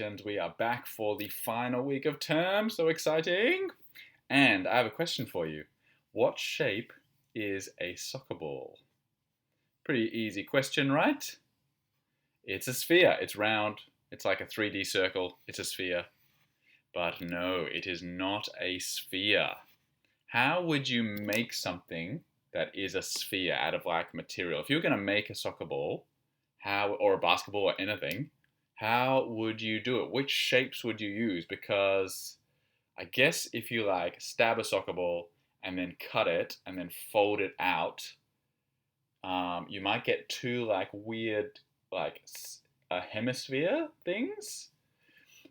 And we are back for the final week of term. So exciting! And I have a question for you. What shape is a soccer ball? Pretty easy question, right? It's a sphere. It's round. It's like a 3D circle. It's a sphere. But no, it is not a sphere. How would you make something that is a sphere out of like material? If you were going to make a soccer ball, or a basketball or anything, how would you do it? Which shapes would you use? Because I guess if you like stab a soccer ball and then cut it and then fold it out, you might get two like weird like hemisphere things.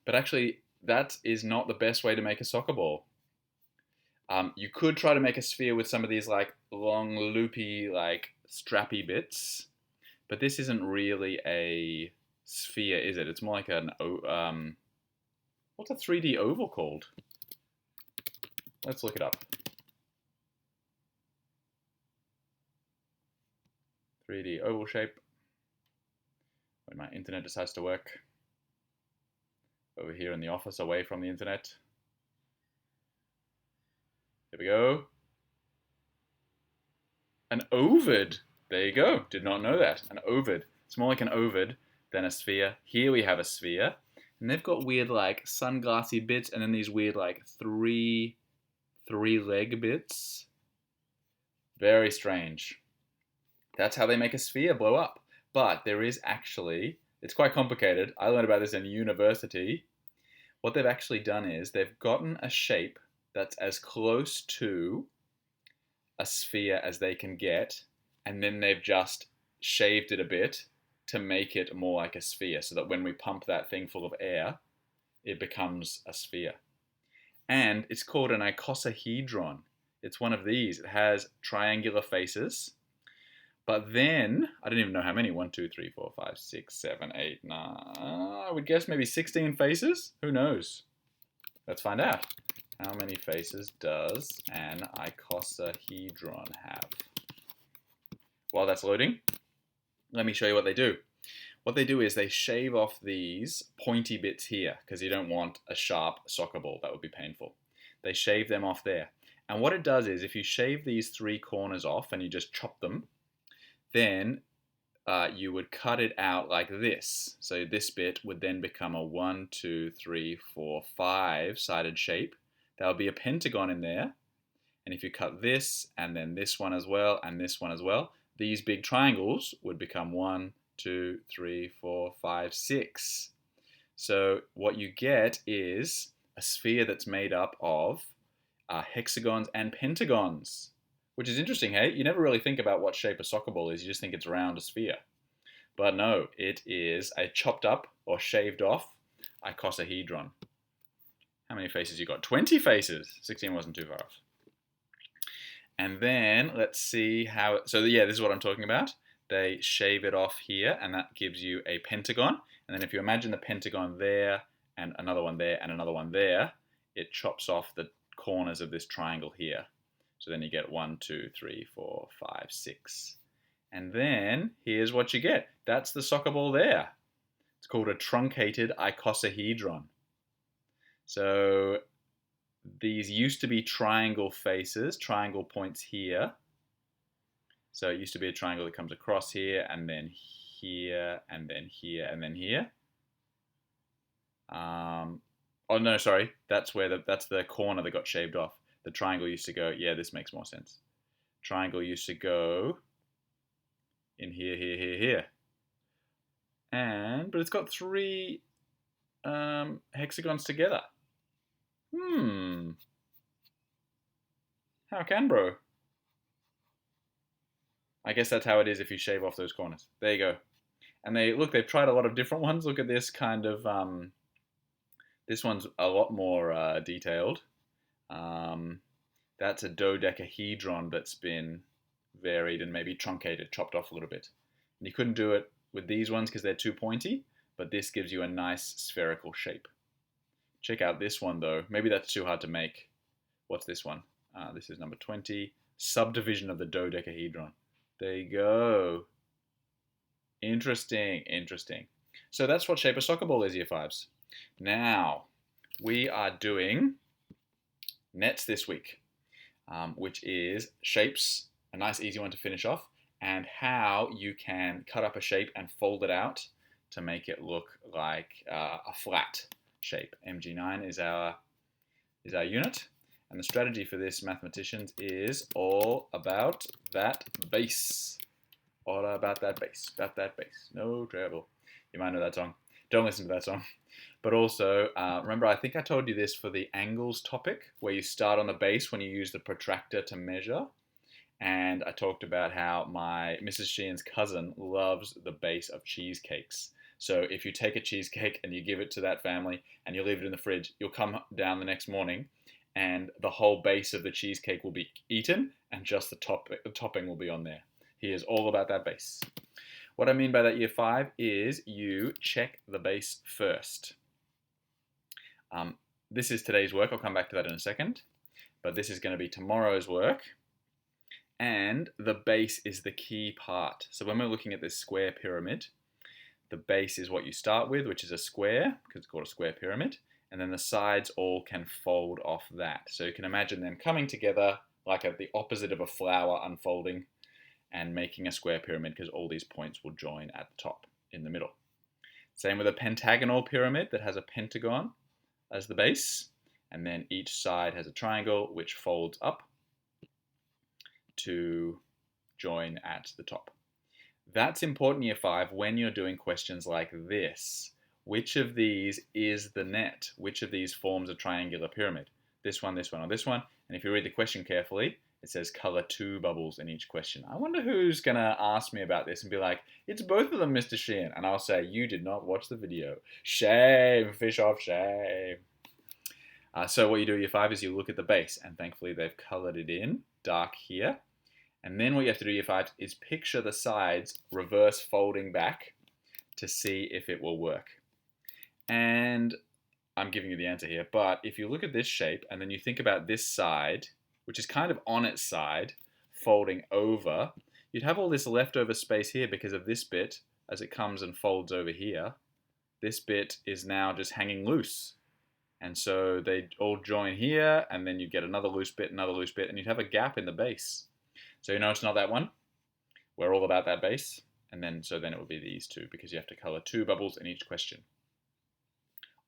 But actually, that is not the best way to make a soccer ball. You could try to make a sphere with some of these like long loopy like strappy bits, but this isn't really a sphere, is it? It's more like what's a 3D oval called? Let's look it up. 3D oval shape. When my internet decides to work. Over here in the office, away from the internet. There we go. An ovid. There you go. Did not know that. An ovid. It's more like an ovid than a sphere. Here we have a sphere. And they've got weird like sunglassy bits and then these weird like three leg bits. Very strange. That's how they make a sphere blow up. But there is actually, it's quite complicated. I learned about this in university. What they've actually done is they've gotten a shape that's as close to a sphere as they can get, and then they've just shaved it a bit to make it more like a sphere, so that when we pump that thing full of air, it becomes a sphere. And it's called an icosahedron. It's one of these. It has triangular faces. But then, I don't even know how many. 1, 2, 3, 4, 5, 6, 7, 8, 9. I would guess maybe 16 faces. Who knows? Let's find out. How many faces does an icosahedron have? While that's loading, let me show you what they do. What they do is they shave off these pointy bits here, because you don't want a sharp soccer ball. That would be painful. They shave them off there. And what it does is if you shave these 3 corners off and you just chop them, then you would cut it out like this. So this bit would then become a 1, 2, 3, 4, 5-sided shape. There will be a pentagon in there. And if you cut this, and then this one as well, and this one as well, these big triangles would become 1, 2, 3, 4, 5, 6. So what you get is a sphere that's made up of hexagons and pentagons. Which is interesting, hey? You never really think about what shape a soccer ball is. You just think it's around a sphere. But no, it is a chopped up or shaved off icosahedron. How many faces you got? 20 faces. 16 wasn't too far off. And then let's see how... So yeah, this is what I'm talking about. They shave it off here, and that gives you a pentagon. And then if you imagine the pentagon there, and another one there, and another one there, it chops off the corners of this triangle here. So then you get 1, 2, 3, 4, 5, 6. And then here's what you get. That's the soccer ball there. It's called a truncated icosahedron. So these used to be triangle faces, triangle points here. So it used to be a triangle that comes across here, and then here, and then here, and then here. Oh no, sorry. That's the corner that got shaved off. The triangle used to go, yeah, this makes more sense. Triangle used to go in here, here, here, here. But it's got 3 hexagons together. How can, bro? I guess that's how it is if you shave off those corners. There you go. And they've tried a lot of different ones. Look at this kind of, this one's a lot more detailed. That's a dodecahedron that's been varied and maybe truncated, chopped off a little bit. And you couldn't do it with these ones because they're too pointy, but this gives you a nice spherical shape. Check out this one though. Maybe that's too hard to make. What's this one? This is number 20. Subdivision of the dodecahedron. There you go. Interesting, interesting. So that's what shape a soccer ball is, year 5s. Now, we are doing nets this week, which is shapes, a nice easy one to finish off, and how you can cut up a shape and fold it out to make it look like a flat shape. MG9 is our unit. And the strategy for this, mathematicians, is all about that base. All about that base. No trouble. You might know that song. Don't listen to that song. But also, remember, I think I told you this for the angles topic, where you start on the base when you use the protractor to measure. And I talked about how my Mrs. Sheehan's cousin loves the base of cheesecakes. So if you take a cheesecake and you give it to that family and you leave it in the fridge, you'll come down the next morning and the whole base of the cheesecake will be eaten and just the topping will be on there. He is all about that base. What I mean by that, year 5, is you check the base first. This is today's work. I'll come back to that in a second. But this is going to be tomorrow's work. And the base is the key part. So when we're looking at this square pyramid, the base is what you start with, which is a square, because it's called a square pyramid. And then the sides all can fold off that. So you can imagine them coming together like at the opposite of a flower unfolding and making a square pyramid, because all these points will join at the top in the middle. Same with a pentagonal pyramid that has a pentagon as the base, and then each side has a triangle which folds up to join at the top. That's important, year 5, when you're doing questions like this. Which of these is the net? Which of these forms a triangular pyramid? This one, or this one? And if you read the question carefully, it says color 2 bubbles in each question. I wonder who's going to ask me about this and be like, it's both of them, Mr. Sheehan. And I'll say, you did not watch the video. Shame, fish off, shame. So what you do, year 5, is you look at the base, and thankfully they've colored it in dark here. And then what you have to do, year 5, is picture the sides reverse folding back to see if it will work. And I'm giving you the answer here, but if you look at this shape and then you think about this side, which is kind of on its side, folding over, you'd have all this leftover space here because of this bit as it comes and folds over here. This bit is now just hanging loose. And so they all join here, and then you get another loose bit, and you'd have a gap in the base. So you know it's not that one. We're all about that base. And then it would be these two, because you have to color 2 bubbles in each question.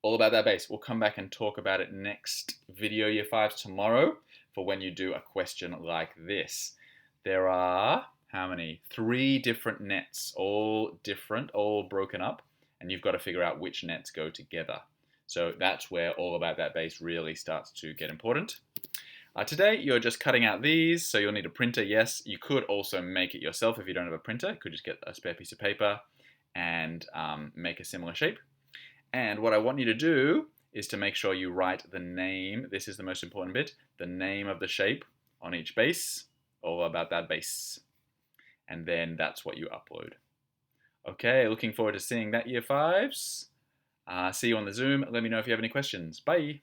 All about that base. We'll come back and talk about it next video, year 5, tomorrow, for when you do a question like this. There are, how many? 3 different nets, all different, all broken up, and you've got to figure out which nets go together. So that's where all about that base really starts to get important. Today, you're just cutting out these, so you'll need a printer. Yes, you could also make it yourself if you don't have a printer. You could just get a spare piece of paper and make a similar shape. And what I want you to do is to make sure you write the name. This is the most important bit. The name of the shape on each base, all about that base. And then that's what you upload. Okay, looking forward to seeing that, year 5s. See you on the Zoom. Let me know if you have any questions. Bye.